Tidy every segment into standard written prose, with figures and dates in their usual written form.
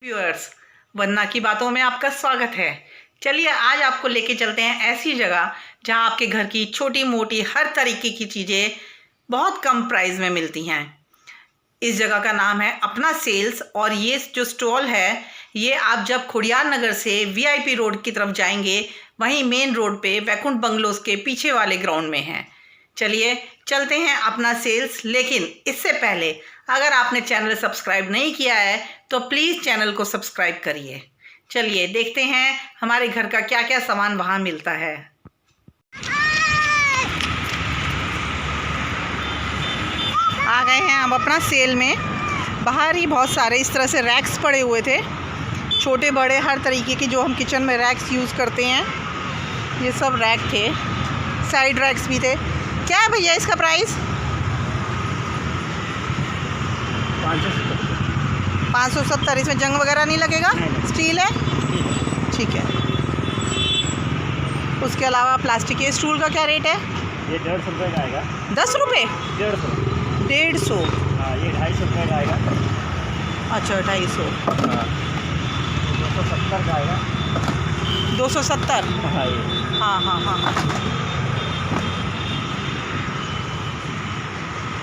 Viewers, वंदना की बातों में आपका स्वागत है। चलिए आज आपको लेके चलते हैं ऐसी जगह जहां आपके घर की छोटी मोटी हर तरीके की चीज़ें बहुत कम प्राइस में मिलती हैं। इस जगह का नाम है अपना सेल्स और ये जो स्टॉल है ये आप जब खुड़ियार नगर से वीआईपी रोड की तरफ जाएंगे वहीं मेन रोड पे वैकुंठ बंगलोज के पीछे वाले ग्राउंड में है। चलिए चलते हैं अपना सेल्स, लेकिन इससे पहले अगर आपने चैनल सब्सक्राइब नहीं किया है तो प्लीज़ चैनल को सब्सक्राइब करिए। चलिए देखते हैं हमारे घर का क्या क्या सामान वहाँ मिलता है। आ गए हैं हम अपना सेल में। बाहर ही बहुत सारे इस तरह से रैक्स पड़े हुए थे, छोटे बड़े हर तरीके के जो हम किचन में रैक्स यूज़ करते हैं, ये सब रैक थे। साइड रैक्स भी थे। क्या है भैया इसका प्राइस? 570। इसमें जंग वगैरह नहीं लगेगा? स्टील है, ठीक है। उसके अलावा प्लास्टिक के स्टूल का क्या रेट है? ये 150 रुपये का आएगा। 10 रुपये? 150। 150। हाँ, ये 250 रुपये का आएगा। अच्छा 250। हाँ, 270 का आएगा। 270? हाँ ये हाँ हाँ हाँ हाँ।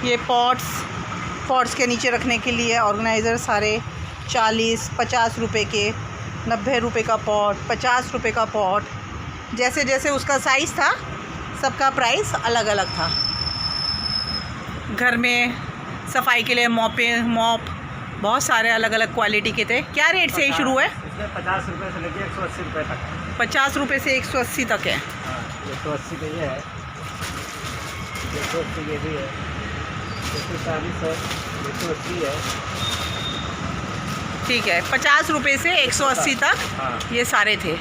ये पॉट्स के नीचे रखने के लिए ऑर्गेनाइज़र सारे 40-50 रुपये के, 90 रुपये का पॉट, 50 रुपये का पॉट, जैसे जैसे उसका साइज़ था सबका प्राइस अलग अलग था। घर में सफाई के लिए मॉप बहुत सारे अलग अलग क्वालिटी के थे। क्या रेट से ही शुरू है? इसमें 50 रुपये से लेकर 180 रुपये तक। 50 रुपये से 180 तक है। हाँ, 180 का ये है, 180 के भी है, 140 है, 180 है। ठीक है, 50 रुपये से 180 तक। हाँ। ये सारे थे।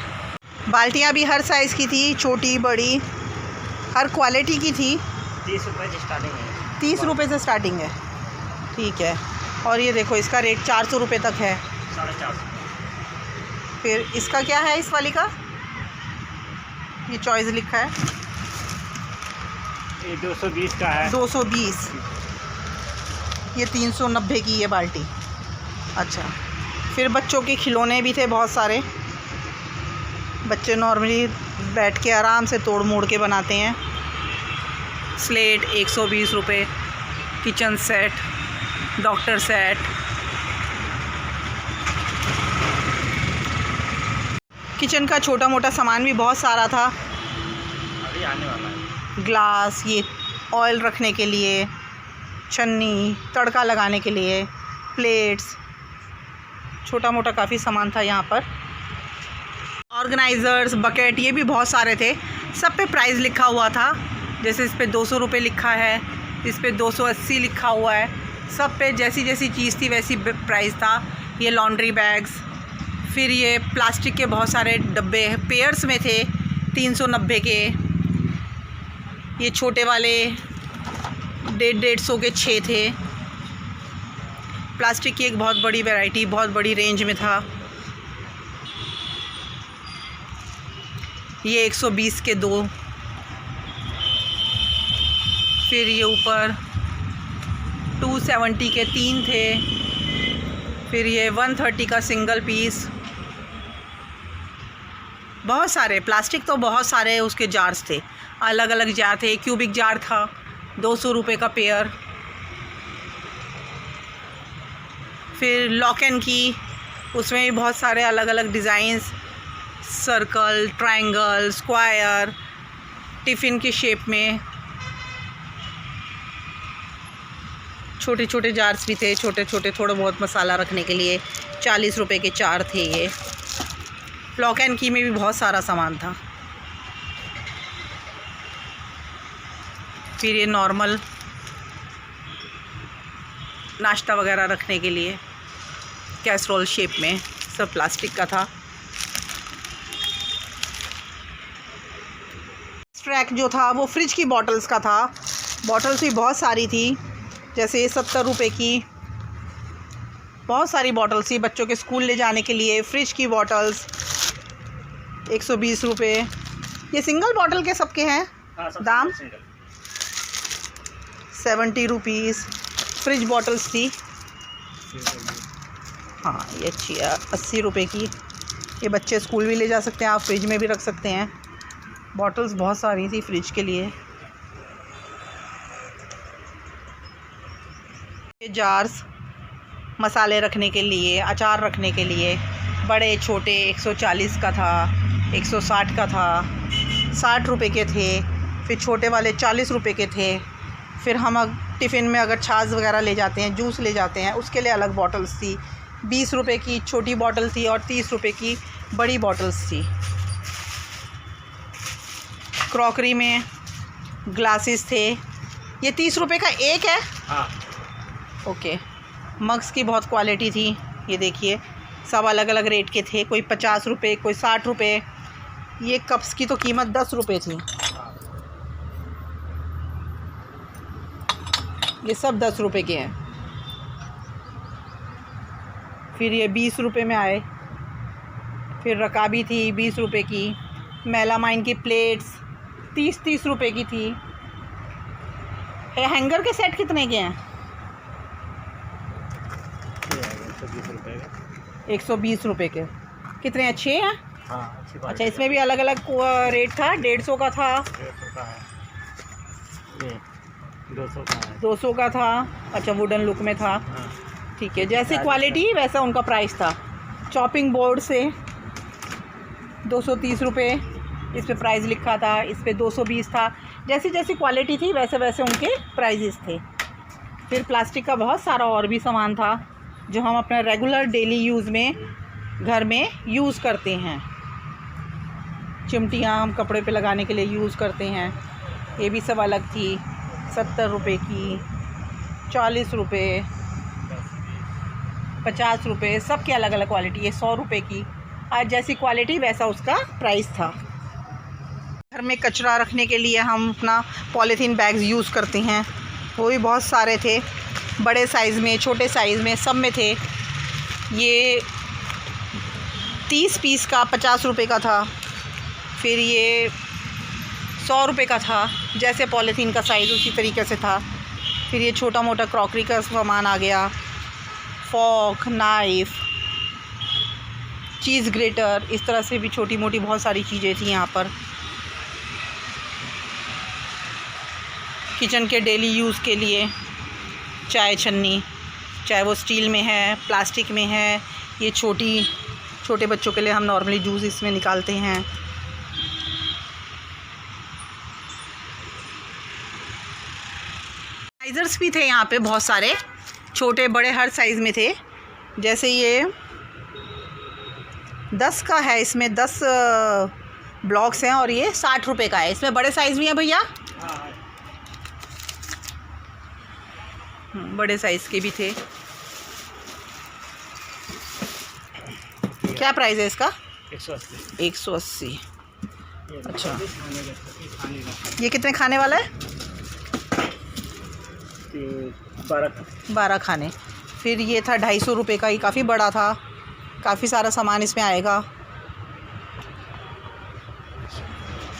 बाल्टियाँ भी हर साइज़ की थी, छोटी बड़ी हर क्वालिटी की थी। 30 रुपये से स्टार्टिंग है। 30 रुपये से स्टार्टिंग है, ठीक है। और ये देखो इसका रेट 400 रुपये तक है। 450। फिर इसका क्या है, इस वाली का? ये चॉइस लिखा है। ये 220 का है। 220। ये 390 की ये बाल्टी। अच्छा, फिर बच्चों के खिलौने भी थे बहुत सारे। बच्चे नॉर्मली बैठ के आराम से तोड़ मोड़ के बनाते हैं। स्लेट 120 रुपये, kitchen set, doctor set, kitchen का छोटा मोटा सामान भी बहुत सारा था। अभी आने वाला है। ग्लास, ये ऑयल रखने के लिए, छन्नी, तड़का लगाने के लिए, प्लेट्स, छोटा मोटा काफ़ी सामान था यहाँ पर। ऑर्गेनाइज़र्स, बकेट, ये भी बहुत सारे थे। सब पे प्राइस लिखा हुआ था। जैसे इस पे 200 रुपये लिखा है, इस पे 280 लिखा हुआ है। सब पे जैसी जैसी चीज़ थी वैसी प्राइस था। ये लॉन्ड्री बैग्स, फिर ये प्लास्टिक के बहुत सारे डब्बे पेयर्स में थे 390 के। ये छोटे वाले 150 के 6 थे। प्लास्टिक की एक बहुत बड़ी वैरायटी, बहुत बड़ी रेंज में था। ये 120 के 2। फिर ये ऊपर 270 के 3 थे। फिर ये 130 का सिंगल पीस। बहुत सारे प्लास्टिक तो बहुत सारे उसके जार्स थे, अलग अलग जार थे। क्यूबिक जार था 200 रुपये का पेयर। फिर लॉक एंड की, उसमें भी बहुत सारे अलग अलग designs, circle, triangle, square, tiffin की शेप में। छोटे छोटे जार्स भी थे, छोटे छोटे, थोड़ा बहुत मसाला रखने के लिए। 40 रुपये के 4 थे ये। लॉक एंड की में भी बहुत सारा सामान था। फिर ये नॉर्मल नाश्ता वगैरह रखने के लिए कैसरोल शेप में, सब प्लास्टिक का था। ट्रैक जो था वो फ्रिज की बॉटल्स का था। बॉटल्स भी बहुत सारी थी, जैसे ये 70 रुपये की बहुत सारी बॉटल्स थी। बच्चों के स्कूल ले जाने के लिए फ्रिज की बॉटल्स 120 रुपये। ये सिंगल बॉटल के सबके हैं। दाम 70 रुपीज़। फ्रिज बॉटल्स थी। हाँ ये अच्छी है, 80 रुपये की। ये बच्चे स्कूल भी ले जा सकते हैं, आप फ्रिज में भी रख सकते हैं। बॉटल्स बहुत सारी थी फ्रिज के लिए। ये जार्स मसाले रखने के लिए, अचार रखने के लिए, बड़े छोटे 140 का था, 160 का था, 60 रुपये के थे। फिर छोटे वाले 40 रुपये के थे। फिर हम टिफ़िन में अगर छाछ वगैरह ले जाते हैं, जूस ले जाते हैं, उसके लिए अलग बॉटल्स थी। 20 रुपये की छोटी बॉटल थी और 30 रुपये की बड़ी बॉटल्स थी। क्रॉकरी में ग्लासेस थे। ये 30 रुपये का एक है। हाँ। ओके। मग्स की बहुत क्वालिटी थी, ये देखिए सब अलग अलग रेट के थे, कोई 50 रुपये, कोई 60 रुपये। ये कप्स की तो कीमत 10 रुपये थी। ये सब 10 रुपये के हैं। फिर ये 20 रुपये में आए। फिर रकाबी थी 20 रुपये की। मेलामाइन की प्लेट्स 30-30 रुपये की थी। हैंगर के सेट कितने के हैं? 120 रुपये के। कितने अच्छे हैं। हाँ, अच्छी बात। अच्छा, इसमें भी अलग अलग रेट था। 150 का था, 150 का है, ये 200 का है, 200 का था। अच्छा, वुडन लुक में था। हाँ। ठीक है, जैसी क्वालिटी वैसा उनका प्राइस था। चॉपिंग बोर्ड से 230 रुपये इस पे प्राइस लिखा था, इस पे 220 था। जैसी जैसी क्वालिटी थी वैसे वैसे उनके प्राइजेस थे। फिर प्लास्टिक का बहुत सारा और भी सामान था जो हम अपना रेगुलर डेली यूज़ में घर में यूज़ करते हैं। चिमटियाँ हम कपड़े पे लगाने के लिए यूज़ करते हैं, ये भी सब अलग थी। 70 रुपये की, 40 रुपये, 50 रुपये, सब की अलग अलग क्वालिटी है। 100 रुपये की। आज जैसी क्वालिटी वैसा उसका प्राइस था। घर में कचरा रखने के लिए हम अपना पॉलीथीन बैग्स यूज़ करते हैं, वो भी बहुत सारे थे, बड़े साइज़ में, छोटे साइज़ में, सब में थे। ये 30 पीस का 50 रुपये का था। फिर ये 100 रुपये का था, जैसे पॉलीथीन का साइज़ उसी तरीके से था। फिर ये छोटा मोटा क्रॉकरी का सामान आ गया, फॉक, नाइफ़, चीज़ ग्रेटर, इस तरह से भी छोटी मोटी बहुत सारी चीज़ें थी यहाँ पर। किचन के डेली यूज़ के लिए चाय छन्नी, चाहे वो स्टील में है, प्लास्टिक में है। ये छोटे बच्चों के लिए हम नॉर्मली जूस इसमें निकालते हैं। साइज़र्स भी थे यहाँ पे बहुत सारे, छोटे बड़े हर साइज़ में थे। जैसे ये 10 का है, इसमें 10 ब्लॉक्स हैं और ये 60 रुपये का है। इसमें बड़े साइज़ भी हैं भैया, बड़े साइज़ के भी थे। क्या प्राइस है इसका? 180। 180। अच्छा, खाने का ये कितने खाने वाला है? 12 खाने। फिर ये था 250 रुपये का, ये काफ़ी बड़ा था, काफ़ी सारा सामान इसमें आएगा।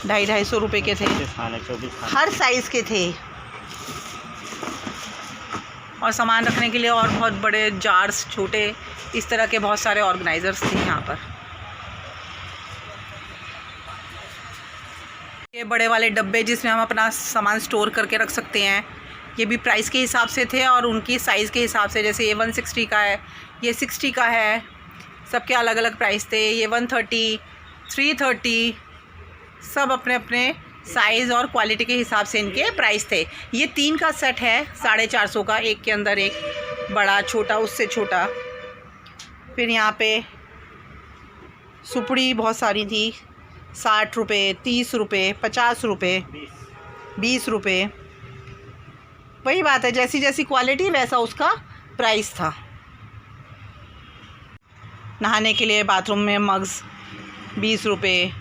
250 रुपये के थे, 24 हर साइज़ के थे। और सामान रखने के लिए और बहुत बड़े जार्स, छोटे, इस तरह के बहुत सारे ऑर्गेनाइज़र्स थे यहाँ पर। ये बड़े वाले डब्बे जिसमें हम अपना सामान स्टोर करके रख सकते हैं, ये भी प्राइस के हिसाब से थे और उनकी साइज़ के हिसाब से। जैसे ये 160 का है, ये 60 का है, सबके अलग अलग प्राइस थे। ये 130, 330, सब अपने अपने साइज़ और क्वालिटी के हिसाब से इनके प्राइस थे। ये 3 का सेट है 450 का, एक के अंदर एक, बड़ा छोटा उससे छोटा। फिर यहाँ पे सुपड़ी बहुत सारी थी, 60 रुपये, 30 रुपये, 50 रुपये, 20 रुपये। वही बात है, जैसी जैसी क्वालिटी वैसा उसका प्राइस था। नहाने के लिए बाथरूम में मग्स 20 रुपये,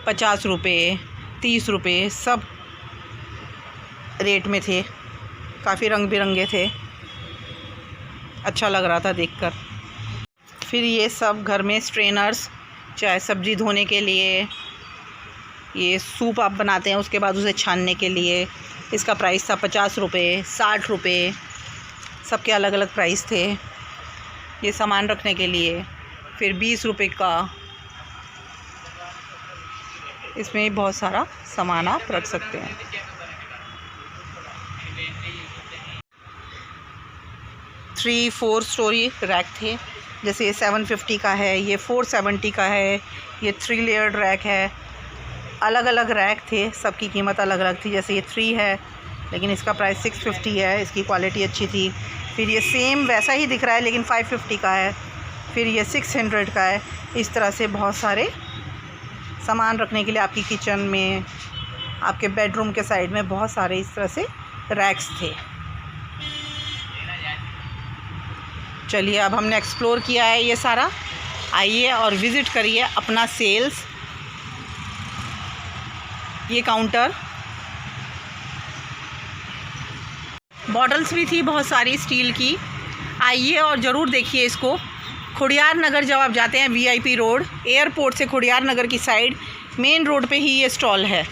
50 रुपये, 30 रुपये, सब रेट में थे। काफ़ी रंग बिरंगे थे, अच्छा लग रहा था देखकर। फिर ये सब घर में स्ट्रेनर्स, चाहे सब्ज़ी धोने के लिए, ये सूप आप बनाते हैं उसके बाद उसे छानने के लिए, इसका प्राइस था 50 रुपये, 60 रुपये, सबके अलग अलग प्राइस थे। ये सामान रखने के लिए। फिर 20 रुपये का, इसमें बहुत सारा सामान आप रख सकते हैं। थ्री 4 स्टोरी रैक थे, जैसे ये 750 का है, ये 470 का है, ये 3 लेयर्ड रैक है। अलग अलग रैक थे, सबकी कीमत अलग अलग थी। जैसे ये 3 है लेकिन इसका प्राइस 650 है, इसकी क्वालिटी अच्छी थी। फिर ये सेम वैसा ही दिख रहा है लेकिन 550 का है। फिर ये 600 का है। इस तरह से बहुत सारे सामान रखने के लिए आपकी किचन में, आपके बेडरूम के साइड में बहुत सारे इस तरह से रैक्स थे। चलिए अब हमने एक्सप्लोर किया है ये सारा, आइए और विज़िट करिए अपना सेल्स। ये काउंटर, बॉटल्स भी थी बहुत सारी स्टील की। आइए और ज़रूर देखिए इसको। खुड़ियार नगर जब आप जाते हैं, VIP रोड, एयरपोर्ट से खुड़ियार नगर की साइड मेन रोड पे ही ये स्टॉल है।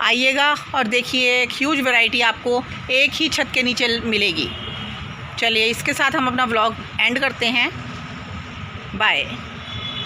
आइएगा और देखिए, एक ह्यूज वैरायटी आपको एक ही छत के नीचे मिलेगी। चलिए इसके साथ हम अपना व्लॉग एंड करते हैं। बाय।